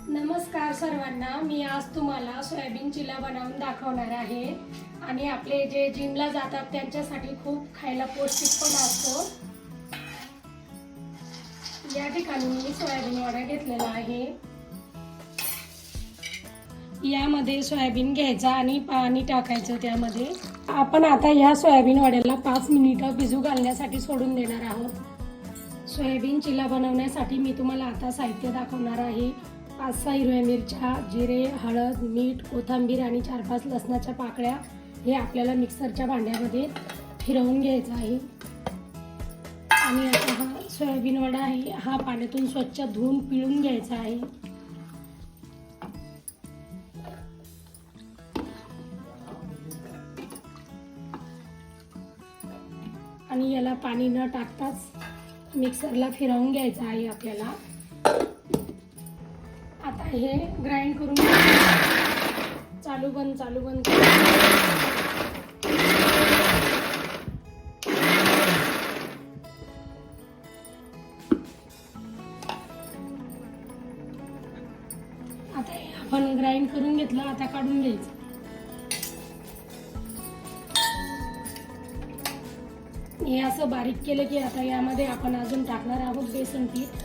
नमस्कार सर्वांना, मी आज तुम्हाला सोयाबीन चिला बनवून दाखवणार आहे आणि आपले जे जिमला जातात त्यांच्यासाठी खूप खायला पौष्टिक पण असतो। या ठिकाणी मी सोयाबीन वडा घेतलेला आहे। यामध्ये सोयाबीन घ्यायचा आणि पाणी टाकायचं त्यामध्ये। आपण आता या सोयाबीन वड्याला 5 मिनिटं भिजू घालण्यासाठी सोडून देणार आहोत। सोयाबीन चिला बनवण्यासाठी मी तुम्हाला आता साहित्य दाखवणार आहे। 5-6 हिरव्या मिरच्या, जिरे, हळद, मीठ, कोथिंबीर आणि 4-5 लसणाच्या पाकळ्या हे आपल्याला मिक्सरच्या भांड्यामध्ये फिरवून घ्यायचं आहे। आणि आता हा सोयाबीन वडा आहे, हा पाण्यातून स्वच्छ धुवून पिळून घ्यायचा आहे। आणि याला पाणी न टाकताच मिक्सरला फिरवून घ्यायचं आहे आपल्याला। आता हे ग्राइंड करून चालू बंद आता हे आपण ग्राइंड करून घेतलं, आता काढून घ्यायचं। हे असं बारीक केलं की आता यामध्ये आपण अजून टाकणार आहोत बेसन पीठ।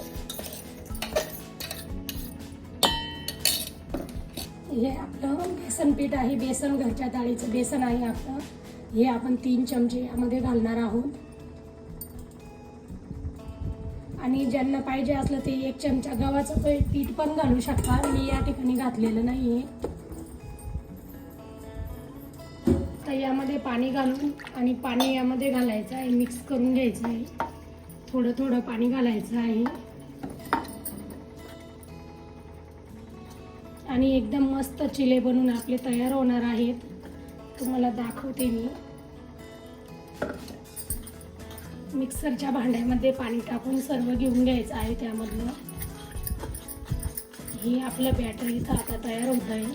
हे आपलं बेसन पीठ आहे, बेसन घरच्या डाळीचं बेसन आहे आपलं। हे आपण 3 चमचे यामध्ये घालणार आहोत आणि ज्यांना पाहिजे असलं ते 1 चमचा गव्हाचं पीठ पण घालू शकता। मी या ठिकाणी घातलेलं नाहीये। तर यामध्ये पाणी घालून आणि पाणी यामध्ये घालायचं आहे, मिक्स करून घ्यायचं आहे। थोडं थोडं पाणी घालायचं आहे आणि एकदम मस्त चिले बनवून आपले तयार होणार आहेत। तुम्हाला दाखवते मी। मिक्सरच्या भांड्यामध्ये पाणी टाकून सर्व घेऊन घ्यायचं आहे त्यामधलं। हे आपलं बॅटर इथं आता तयार होत आहे।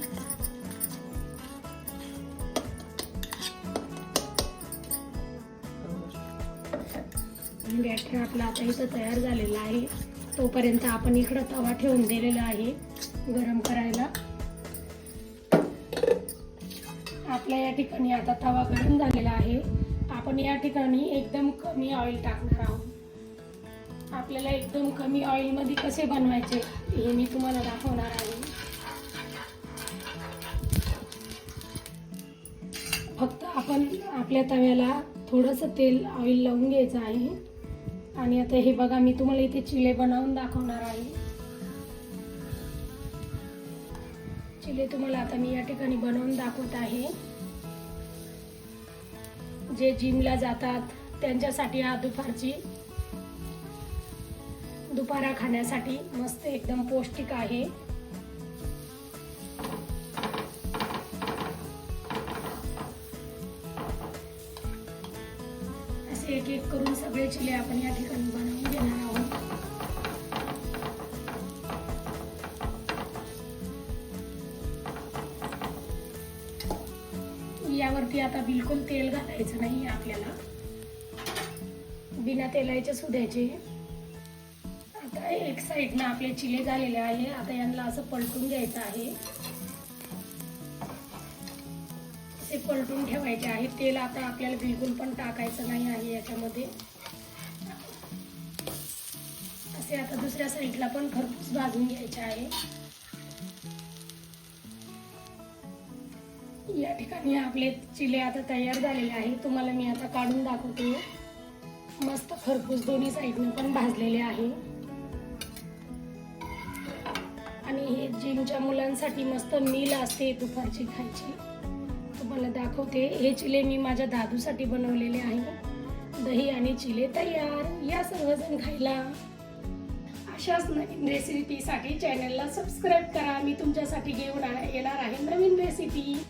बॅटर आपला आता इथं तयार झालेला आहे। तोपर्यंत आपण इकडं तवा ठेवून दिलेला आहे गरम करायला। आपल्या या ठिकाणी आता तवा गरम झालेला आहे। आपण या ठिकाणी एकदम कमी ऑइल टाकणार आहोत। आपल्याला एकदम कमी ऑइल मध्ये कसे बनवायचे हे मी तुम्हाला दाखवणार आहे। फक्त आपण आपल्या तव्याला थोडंसं तेल ऑइल लावून घ्यायचं आहे आणि आता हे बघा, मी तुम्हाला इथे चिले बनवून दाखवणार आहे। चिले तुम्हाला आता मी या ठिकाणी बनवून दाखवत आहे। जे जिमला जातात त्यांच्यासाठी हा दुपारा खाण्यासाठी मस्त एकदम पौष्टिक आहे। असे एक एक करून सगळे चिले आपण या ठिकाणी बनवून घेणार आहोत। यावरती आता बिलकुल तेल घालायचं नाही आपल्याला, बिना तेलाचे सुद्याचे। आता एक साइडने आपले चिले झालेले आहे। आता यांना असं पलटून घ्यायचं आहे, असे पलटून ठेवायचे आहे। तेल आता आपल्याला बिलकुल पण टाकायचं नाही आहे याच्यामध्ये। असे आता दुसऱ्या साइडला पण खरपूस भाजून घ्यायचे आहे। या ठिकाणी आपले चिले आता तयार झालेले आहे। तुम्हाला मी आता काढून दाखवते। मस्त खरपूस दोन्ही साइडने पण भाजलेले आहे आणि हे जिमच्या मुलांसाठी मस्त मील असते दुपारची खायची। तुम्हाला दाखवते, हे चिले मी माझ्या दादूसाठी बनवलेले आहे। दही आणि चिले तयार, या सर्वजण खायला। अशाच नवीन रेसिपीसाठी चॅनलला सबस्क्राईब करा। मी तुमच्यासाठी घेऊन येणार आहे नवीन रेसिपी।